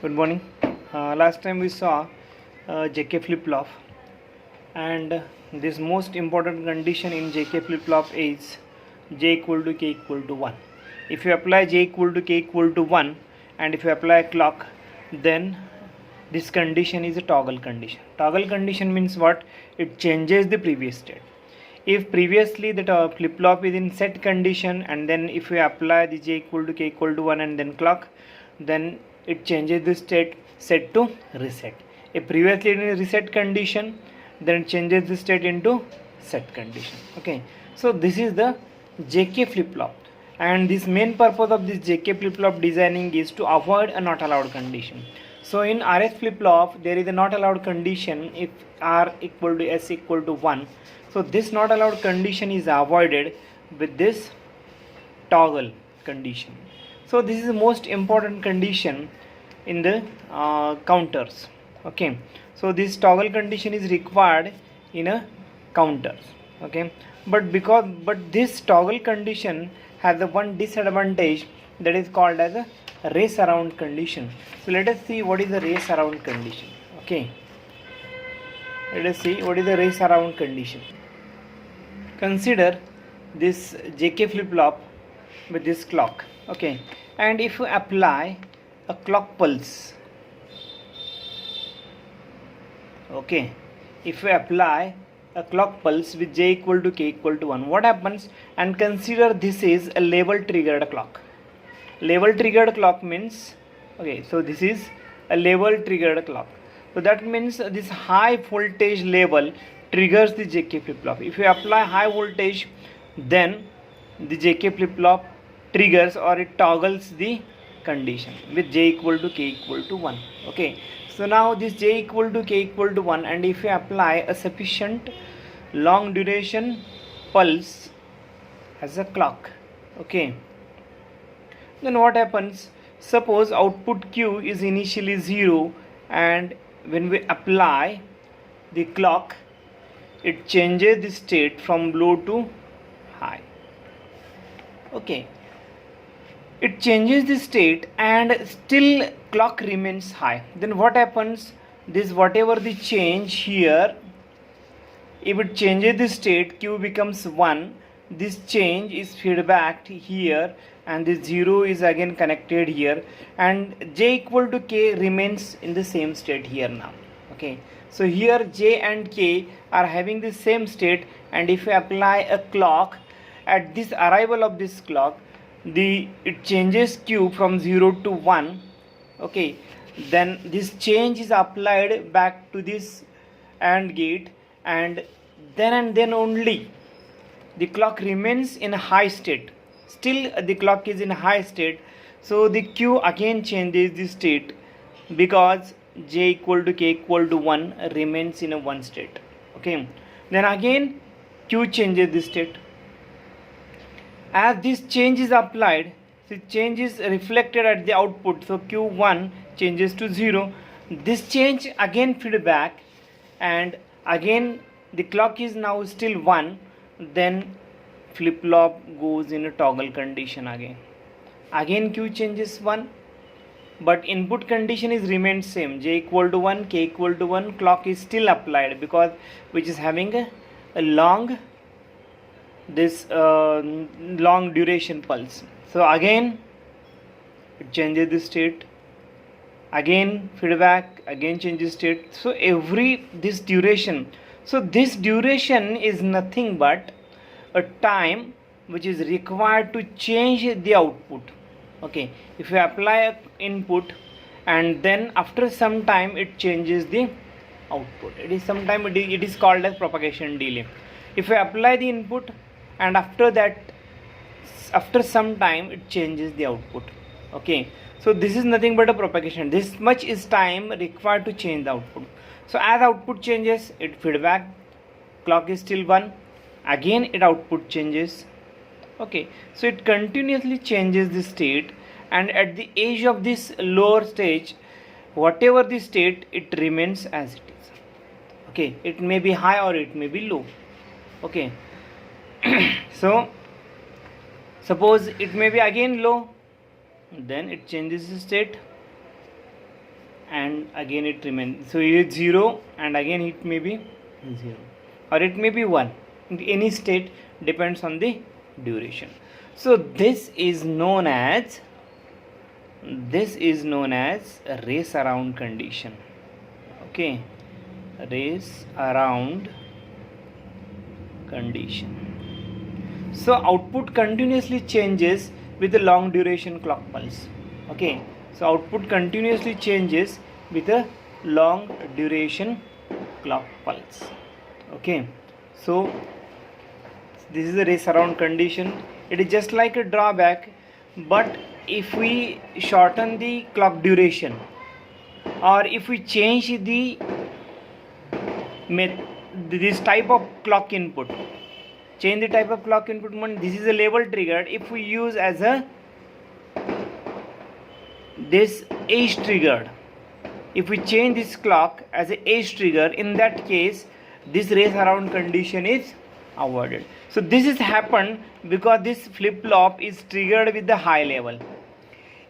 Good morning. Last time we saw JK flip-flop, and this most important condition in JK flip-flop is J equal to K equal to 1. If you apply J equal to K equal to 1 and if you apply a clock, then this condition is a toggle condition. Toggle condition means what? It changes the previous state. If previously the flip-flop is in set condition, and then if we apply the J equal to K equal to 1 and then clock, then it changes the state set to reset. If previously in a reset condition, then it changes the state into set condition. Okay, so this is the JK flip-flop, and this main purpose of this JK flip-flop designing is to avoid a not allowed condition. So in RS flip-flop there is a not allowed condition if R equal to S equal to 1. So this not allowed condition is avoided with this toggle condition. So this is the most important condition in the counters. Okay, so this toggle condition is required in a counters. Okay, but this toggle condition has a one disadvantage, that is called as a race around condition. So let us see what is the race around condition. Okay, let us see what is the race around condition. Consider this JK flip-flop with this clock. Okay, and if you apply a clock pulse, okay, if you apply a clock pulse with J equal to K equal to 1, what happens? And consider this is a level triggered clock. Level triggered clock means, okay, so this is a level triggered clock. So that means this high voltage level triggers the JK flip-flop. If you apply high voltage, then the JK flip-flop triggers or it toggles the condition with J equal to K equal to 1. Okay, so now this J equal to K equal to 1, and if you apply a sufficient long duration pulse as a clock, okay, then what happens? Suppose output Q is initially 0, and when we apply the clock, it changes the state from low to high. Okay, it changes the state and still clock remains high. Then what happens? This whatever the change here, if it changes the state, Q becomes 1, this change is feedback here, and this 0 is again connected here, and J equal to K remains in the same state here now. Okay, so here J and K are having the same state, and if you apply a clock at this arrival of this clock, it changes Q from 0 to 1. Okay, then this change is applied back to this AND gate, and then only the clock remains in a high state. Still the clock is in high state, so the Q again changes the state because J equal to K equal to 1 remains in a 1 state. Okay, then again Q changes the state. As this change is applied, the change is reflected at the output, so Q1 changes to 0. This change again feedback, and again the clock is now still 1. Then flip-flop goes in a toggle condition again Q changes 1, but input condition is remained same, J equal to 1, K equal to 1, clock is still applied because which is having a long long duration pulse. So again it changes the state, again feedback, again changes state. So this duration, so this duration is nothing but a time which is required to change the output. Okay, if you apply a input and then after some time it changes the output, it is called as propagation delay. If you apply the input and after after some time it changes the output. Okay, so this is nothing but a propagation. This much is time required to change the output. So as output changes, it feedback, clock is still 1, again it output changes. Okay, so it continuously changes the state, and at the edge of this lower stage, whatever the state, it remains as it is. Okay, it may be high or it may be low. Okay, so suppose it may be again low, then it changes the state. and again it remains. So here it's 0 and again it may be 0 or it may be 1. In any state depends on the duration. So this is known as a race around condition. Okay, race around condition. So output continuously changes with a long duration clock pulse. Okay, so output continuously changes with a long duration clock pulse. Okay, so this is a race around condition. It is just like a drawback, but if we shorten the clock duration or if we change this type of clock input, change the type of clock input, this is a level triggered. If we use as a this age triggered, if we change this clock as a age trigger, in that case this race around condition is avoided. So this has happened because this flip-flop is triggered with the high level.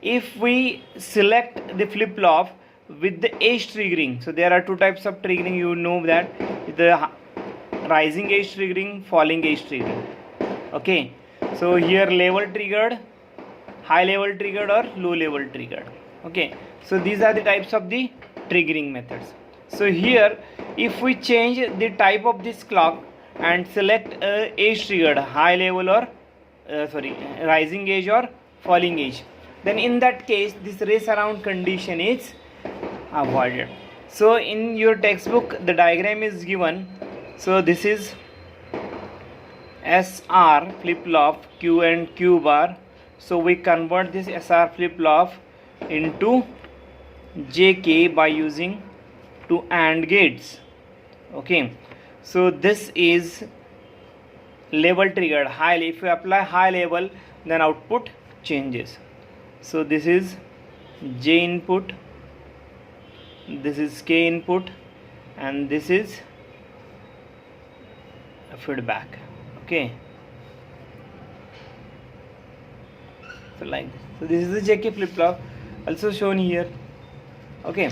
If we select the flip-flop with the age triggering, so there are two types of triggering, you know that, the rising age triggering, falling age triggering. Okay, so here level triggered, high level triggered or low level triggered. Okay, so these are the types of the triggering methods. So here if we change the type of this clock and select age triggered, high level or rising age or falling age, then in that case this race around condition is avoided. So in your textbook the diagram is given. So this is SR flip-flop, Q and Q bar. So we convert this SR flip-flop into JK by using two AND gates. Okay, so this is level triggered, high. If you apply high level, then output changes. So this is J input, this is K input, and this is feedback. Okay, so like this. So this is the JK flip-flop also shown here. Okay,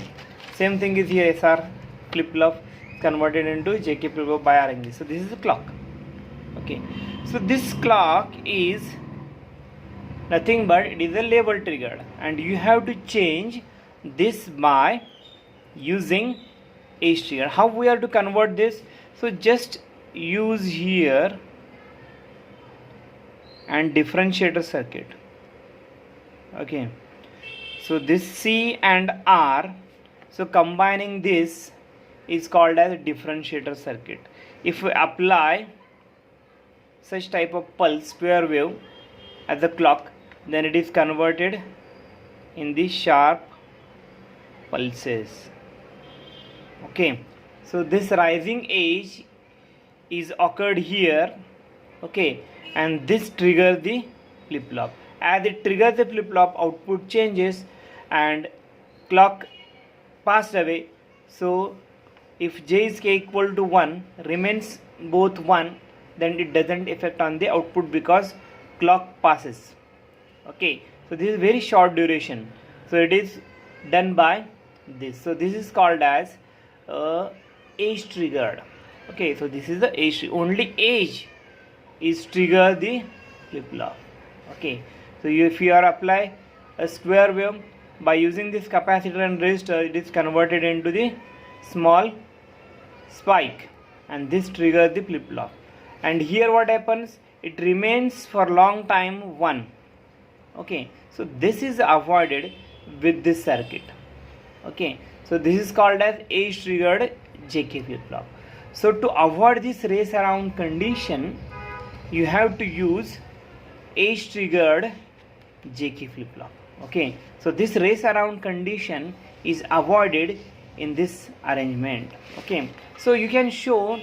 same thing is here, SR flip-flop converted into JK flip-flop by RNG. So this is the clock. Okay, so this clock is nothing but it is a level triggered, and you have to change this by using age trigger. How we are to convert this? So just use here and differentiator circuit. Okay, so this C and R, so combining this is called as a differentiator circuit. If we apply such type of pulse, square wave at the clock, then it is converted in the sharp pulses. Okay, so this rising age is occurred here. Okay, and this triggers the flip-flop. As it triggers the flip-flop, output changes and clock passed away. So if J is K equal to 1, remains both 1, then it doesn't affect on the output because clock passes. Okay, so this is very short duration, so it is done by this. So this is called as age triggered. Okay, so this is the age, only age is trigger the flip-flop. Okay, so if you are apply a square wave by using this capacitor and resistor, it is converted into the small spike, and this triggers the flip-flop. And here what happens, it remains for long time 1. Okay, so this is avoided with this circuit. Okay, so this is called as age triggered JK flip-flop. So to avoid this race around condition, you have to use age triggered JK flip-flop. Okay, so this race around condition is avoided in this arrangement. Okay, so you can show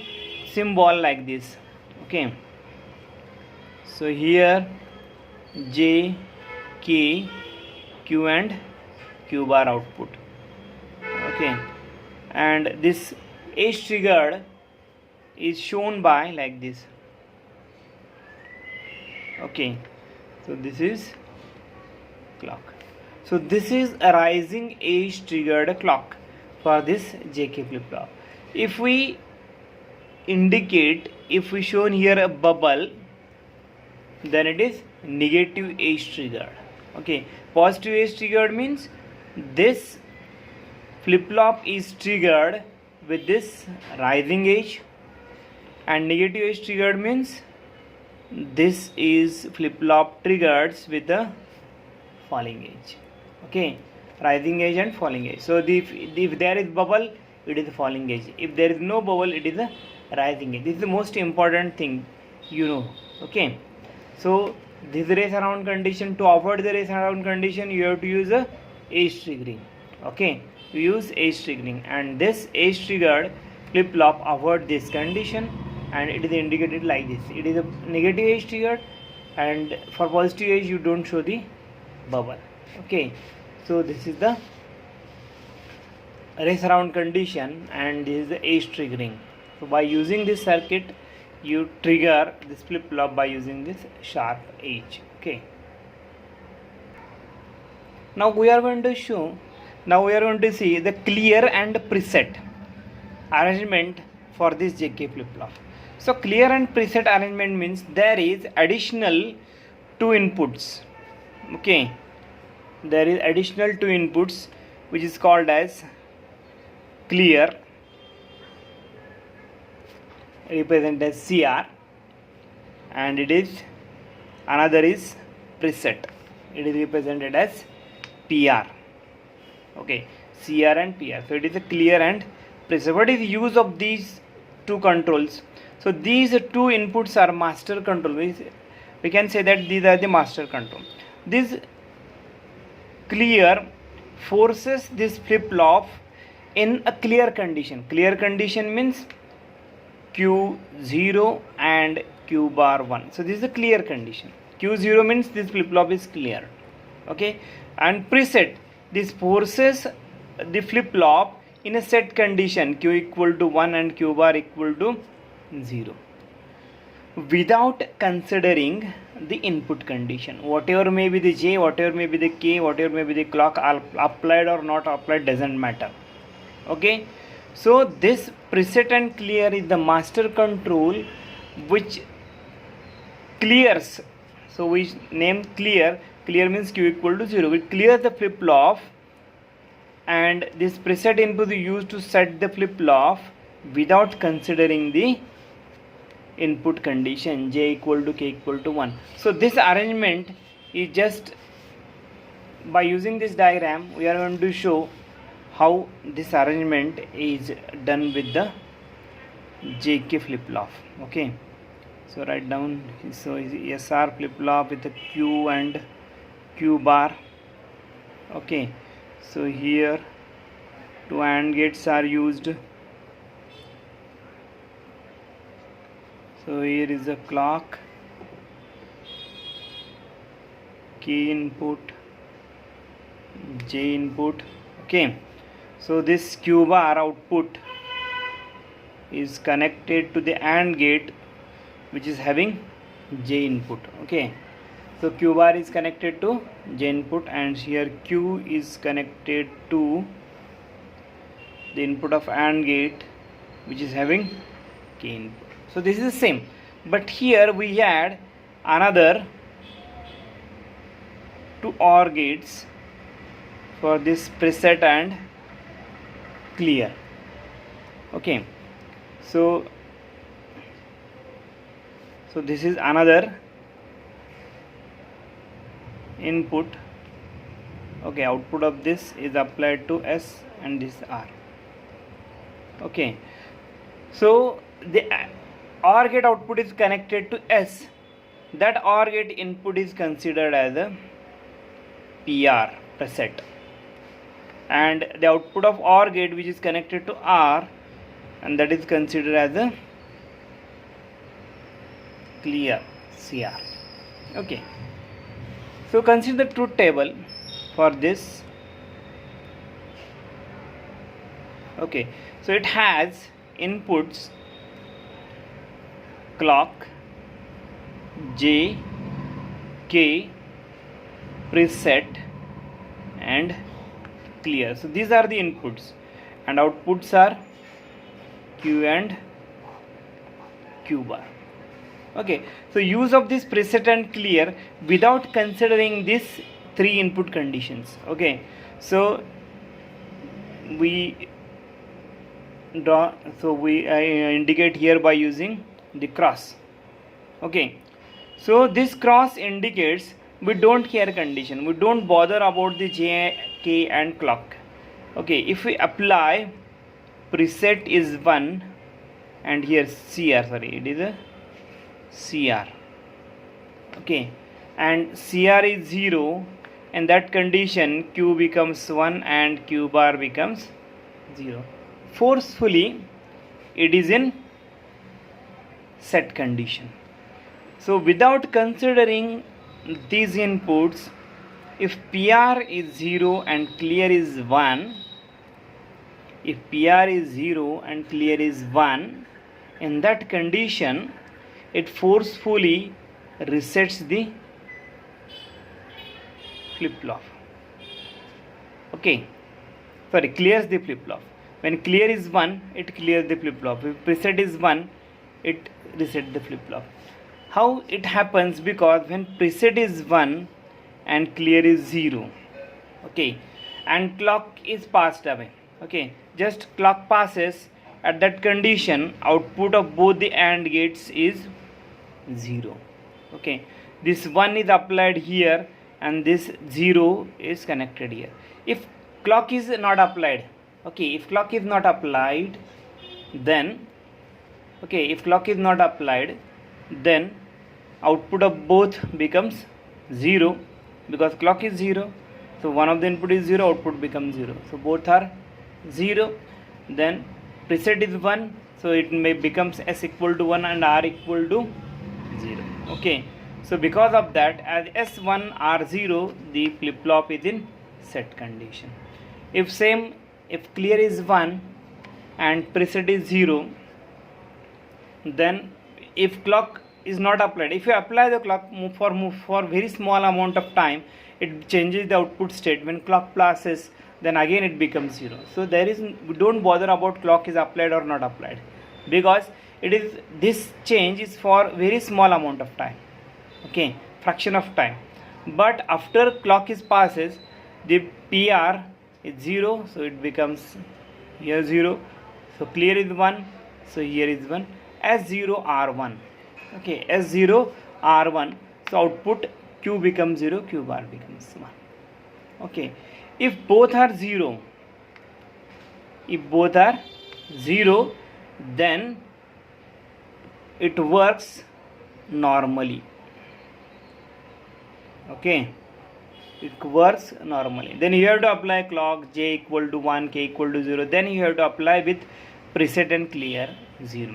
symbol like this. Okay, so here J, K, Q and Q bar output. Okay, and this age triggered is shown by like this. Okay, so this is clock. So this is a rising edge triggered clock for this JK flip flop. If we indicate, if we shown here a bubble, then it is negative edge triggered. Okay, positive edge triggered means this flip flop is triggered with this rising edge, and negative edge triggered means this is flip flop triggered with the falling edge. Okay, rising edge and falling edge. So if there is bubble, it is a falling edge. If there is no bubble, it is a rising edge. This is the most important thing, you know. Okay, so this race around condition, to avoid the race around condition, you have to use a edge triggering. Okay, you use edge triggering, and this edge triggered flip flop avoid this condition, and it is indicated like this. It is a negative edge triggered, and for positive edge you don't show the bubble. Okay, so this is the race around condition, and this is the edge triggering. So by using this circuit, you trigger this flip flop by using this sharp edge. Okay, now we are going to see the clear and preset arrangement for this JK flip flop. So clear and preset arrangement means there is additional two inputs. Okay, there is additional two inputs which is called as clear, represented as CR, and it is another is preset, it is represented as PR. Okay, CR and PR. So it is a clear and preset. What is the use of these two controls? So these two inputs are master control. We can say that these are the master control. This clear forces this flip flop in a clear condition. Clear condition means Q0 and Q bar 1. So this is a clear condition. Q0 means this flip flop is clear. Okay, and preset, this forces the flip flop in a set condition, Q equal to 1 and Q bar equal to 0, without considering the input condition. Whatever may be the J, whatever may be the K, whatever may be the clock, applied or not applied doesn't matter. Okay, so this preset and clear is the master control which clears. So we name clear. Clear means Q equal to 0. We clear the flip flop, and this preset input is used to set the flip flop without considering the input condition J equal to K equal to 1. So this arrangement is just, by using this diagram we are going to show how this arrangement is done with the JK flip flop. Okay, so write down, so is SR flip flop with the Q and Q bar. Okay, so here two AND gates are used. So here is the clock, K input, J input. Okay, so this Q bar output is connected to the AND gate which is having J input. Okay, so Q bar is connected to J input, and here Q is connected to the input of AND gate which is having K input. So this is the same, but here we add another two OR gates for this preset and clear. Okay, so this is another input. Okay, output of this is applied to S and this R. Okay, so the OR gate output is connected to S. That OR gate input is considered as a PR, preset, and the output of OR gate which is connected to R, and that is considered as a clear, CR. Okay, so consider the truth table for this. Okay, so it has inputs clock, J, K, preset and clear. So these are the inputs, and outputs are Q and Q bar. Okay, so use of this preset and clear without considering these 3 input conditions. Okay, so we draw, so I indicate here by using the cross. Okay, so this cross indicates we don't care condition, we don't bother about the J, K and clock. Okay, if we apply preset is 1 and here CR, sorry, it is a CR. Okay, and CR is 0, in that condition Q becomes 1 and Q bar becomes 0. Forcefully it is in set condition. So without considering these inputs, if PR is 0 and clear is 1, if PR is 0 and clear is 1, in that condition it forcefully resets the flip-flop. Okay, sorry, clears the flip-flop. When clear is 1, it clears the flip-flop. If preset is 1, it resets the flip-flop. How it happens? Because when preset is 1 and clear is 0, okay, and clock is passed away, okay, just clock passes, at that condition output of both the AND gates is 0. Okay, this 1 is applied here and this 0 is connected here. If clock is not applied, okay, if clock is not applied, then okay, if clock is not applied, then output of both becomes 0, because clock is 0. So one of the input is 0, output becomes 0. So both are 0. Then preset is 1, so it may becomes S equal to 1 and R equal to 0. Okay, so because of that, as S1 R0, the flip-flop is in set condition. If clear is 1 and preset is 0, then if clock is not applied, if you apply the clock for very small amount of time, it changes the output state. When clock passes, then again it becomes 0. So we don't bother about clock is applied or not applied, because this change is for very small amount of time, okay, fraction of time. But after clock is passes, the PR is 0, so it becomes here 0. So clear is 1, so here is 1. S0 R1, okay, S0 R1, so output Q becomes 0, Q bar becomes 1. Okay, if both are 0, then it works normally. Okay, it works normally. Then you have to apply clock J equal to 1, K equal to 0. Then you have to apply with preset and clear 0.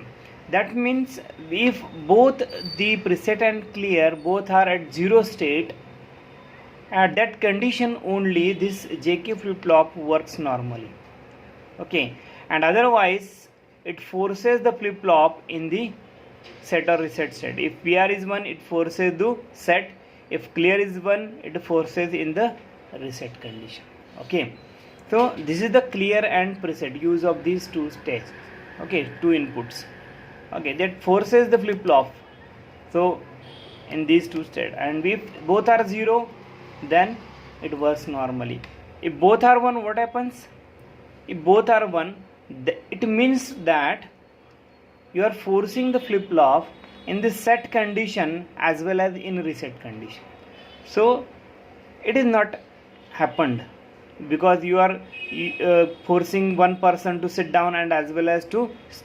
That means if both the preset and clear both are at 0 state, at that condition only this JK flip-flop works normally. Okay, and otherwise it forces the flip-flop in the set or reset state. If PR is 1, it forces the set. If clear is 1, it forces in the reset condition. Okay, so this is the clear and preset, use of these two states. Okay, two inputs. Okay, that forces the flip-flop. So in these two states, and if both are 0, then it works normally. If both are 1, what happens? If both are 1, it means that you are forcing the flip-flop in the set condition as well as in reset condition. So it is not happened, because you are forcing one person to sit down and as well as to start